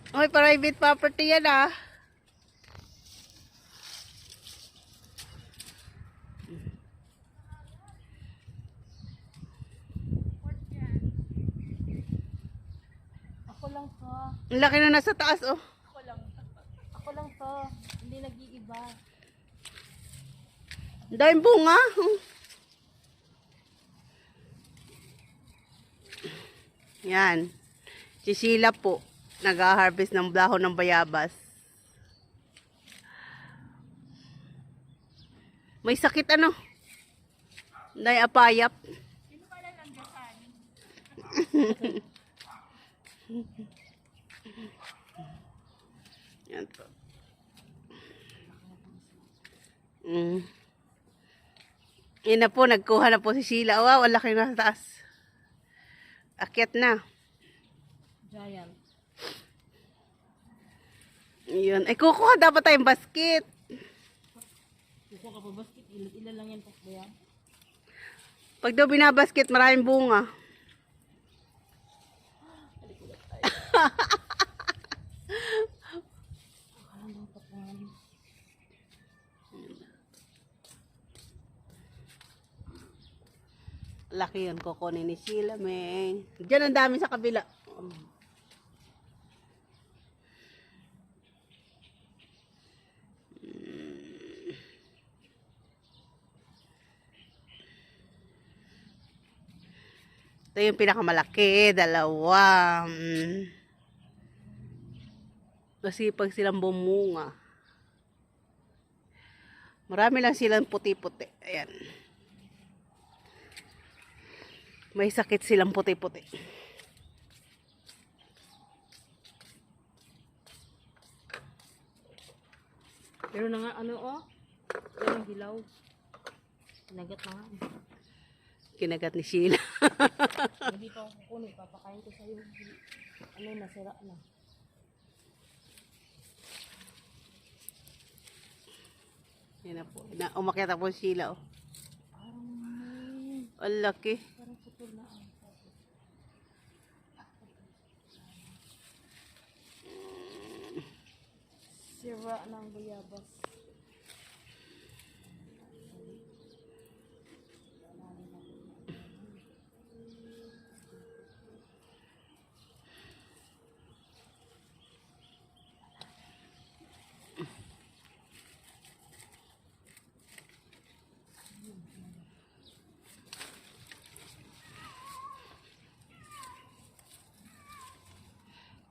Oy, private property yan ah. Ako lang to. Ang laki na nasa taas oh. Ako lang. Ako lang to. Hindi nag-iiba. Ang daming bunga. Yan. Si Sheila po. Nag-harvest ng dahon ng bayabas. May sakit ano? Dahil apayap. Sino pala langgasan? Yan po. Mm. Yan na po, nagkuha na po si Sheila. Wow, ang laki na sa taas. Akyat na. Giant. Yun. Ay, kukuha dapat tayong basket. Kukuha ka pa basket. Ilan lang yan pa yan. Pag daw binabasket, maraming bunga. Laki yun, kukunin ni Sheila, may. Diyan ang dami sa kabila. Ito yung pinakamalaki, dalawa. Masipag silang bumunga. Marami lang silang puti-puti. Ayan. May sakit silang puti-puti. Pero na nga, ano oh? Yan ang hilaw. Nagat na nga. Kinagat ni Sheila. Hindi pa ako kukunin. Papakain ko sa'yo. Ano, nasira na. Yan na po. Umakyat na po si Sheila. Oh. Ang laki. Parang putol na ang sira ng bayabas.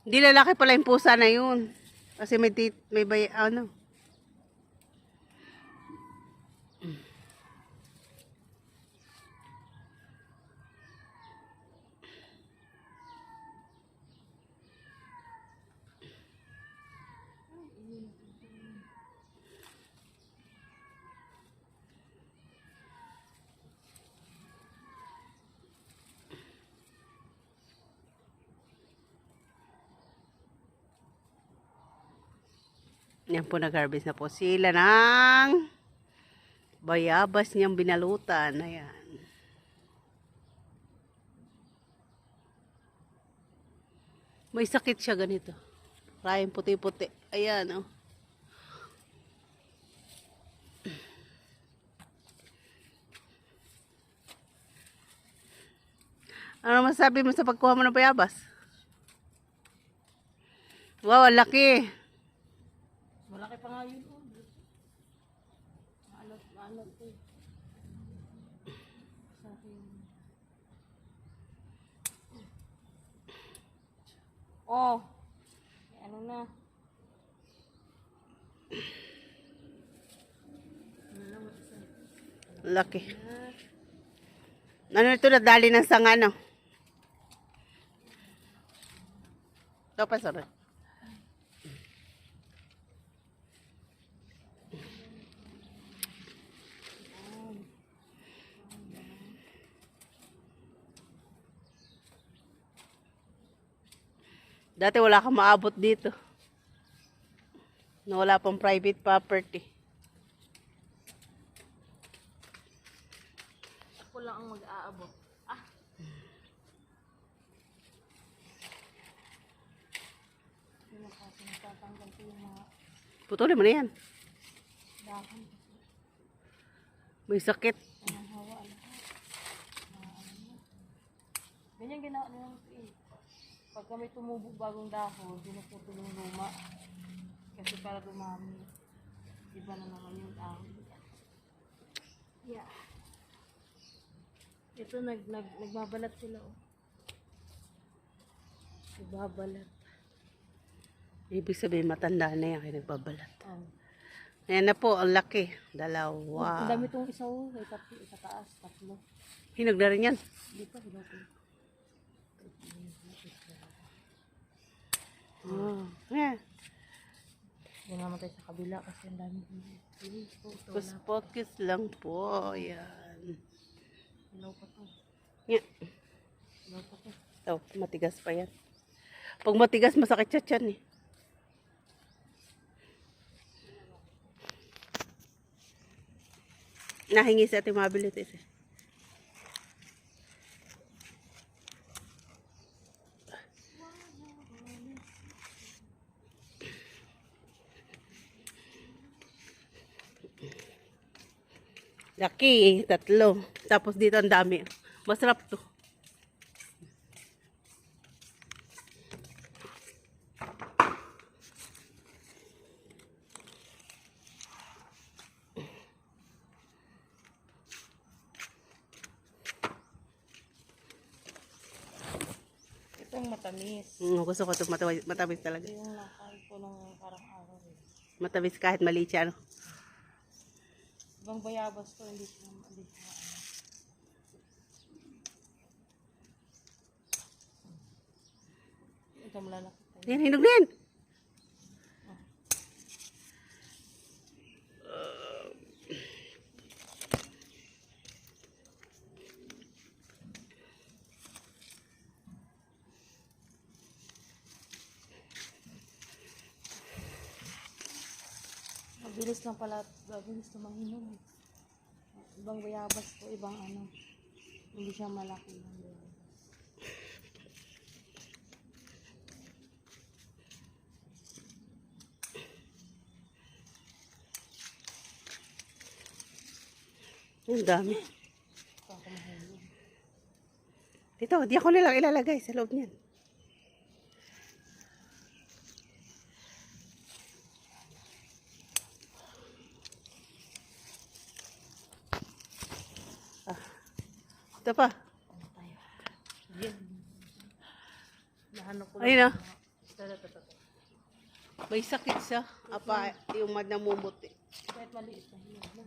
Hindi lalaki pala yung pusa na yun. Kasi may ano. Yan po, nag-harvest na po sila ng bayabas niyang binalutan. Ayan. May sakit siya ganito. Maraming puti-puti. Ayan, oh. Ano masabi mo sa pagkuha mo ng bayabas? Wow, ang laki. Malaki pa nga yun. Oh. Maalot eh. Sa akin. Oh. Ano na. Laki. Ano ito, nadali ng sanga, no? Ito pa, sorry. Dati wala kang maabot dito. Na wala pang private property. Ako lang ang mag-aabot. Ah. kasi nagtatanggal ko yung mga Putulin mo na yan. dahon. May sakit. Anong hawa, ganyan ginawa nila ito eh. Pag kami tumubo bagong dahon, dinuputol yung luma. Kasi para dumami. Iba na naman yung dahon. Yeah. Ito nagbabalat sila oh. Nagbabalat. Ibig sabihin, matanda na yan kaya nagbabalat. Oh. Ayan na po, ang laki. Ang Dalawa. dami itong isa oh. May tatlo, sa taas, tatlo. Hinog na rin yan. Hindi pa, hilaw ko. Oh. Ayan. Yan naman tayo sa kabila kasi ang dami. Focus lang po. Ayan. Hilaw pa to. Yeah. Hilaw pa to. Ito, matigas pa yan. Pag matigas, masakit siya tiyan eh. Nahingi sa ating mabilis eh. Laki eh, tatlo. Tapos dito ang dami. Masarap to. Itong matamis. Gusto ko ito matamis talaga. Ito yung nakain ko ng parang araw eh. Matamis kahit maliit siya. Ano? Ibang bayabas to, hindi siya ano. Ito malalaki tayo. Yan, hinog na yan. Mabilis lang pala, mabilis to mahinog. Ibang bayabas to, ibang ano. Hindi siya malaki ng bayabas. Ang dami. Ito ako mahulog. Dito, di ako nilang ilalagay sa loob niyan. Ito pa. Ano tayo? Yan. Nahanap ko Ayun na. Ito. May sakit siya. Apa, yung namumot eh. Kahit maliit na hinog na.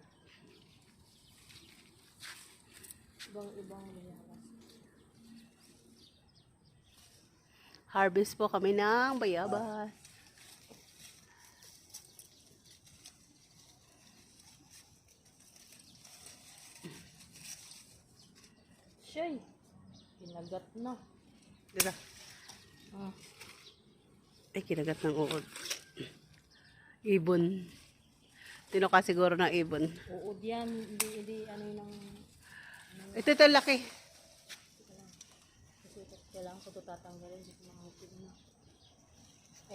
Ibang bayabas. Harvest po kami ng bayabas. Shay! Kinagat na. Dito. Ah. Ay, kinagat ng uod. Ibon. Tinuka siguro ng ibon. Uod yan. Hindi ano yun ang... Ito laki. Kasi kailangan ko ito tatanggalin. Hindi ko makakapit na.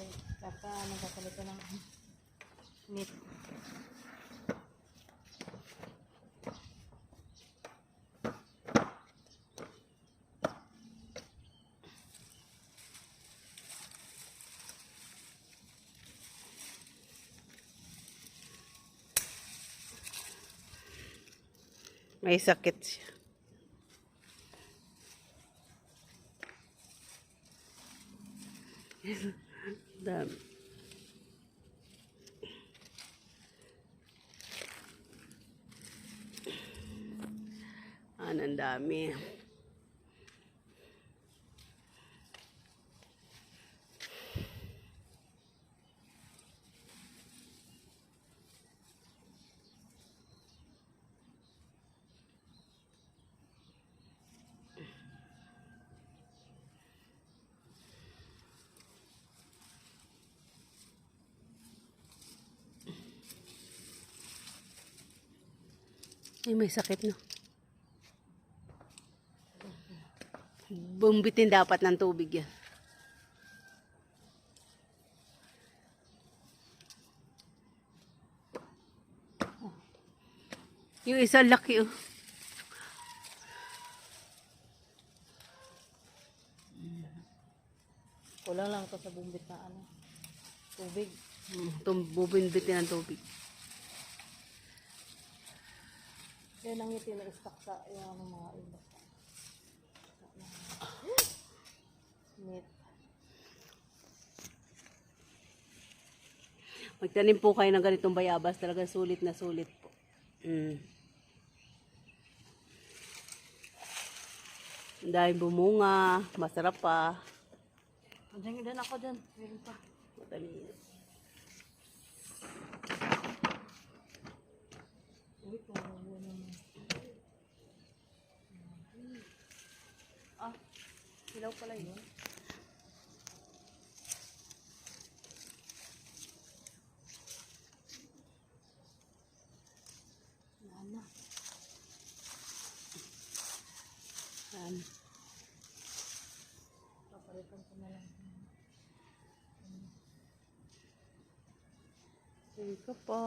Eh, kaka nagkakalit ng meat. May sakit siya. Dami. Ang dami. Ay, may sakit no. Bumbitin dapat ng tubig yan. Yung isa laki oh. Kulang lang to sa bumbit na ano. Tubig. Bubinbitin ng tubig. Kaya nang ngiti na istak sa yung ano, mga iba. Meat. Magtanim po kayo ng ganitong bayabas. Talaga sulit na sulit po. Dahil bumunga. Masarap pa. Andiyan din ako dyan. Meron pa. Matamis. Uy, parang naman. Ah, hilaw pala yun. Ano? Yan. Papalitan ko na lang. Thank you po.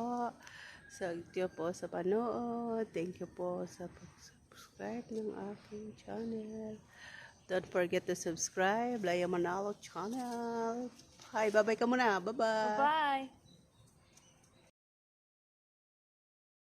Thank you po sa panood. Thank you po sa subscribe ng aking channel. Don't forget to subscribe. Laya Manalo channel. Hi, bye-bye ka muna. Bye-bye. Bye-bye!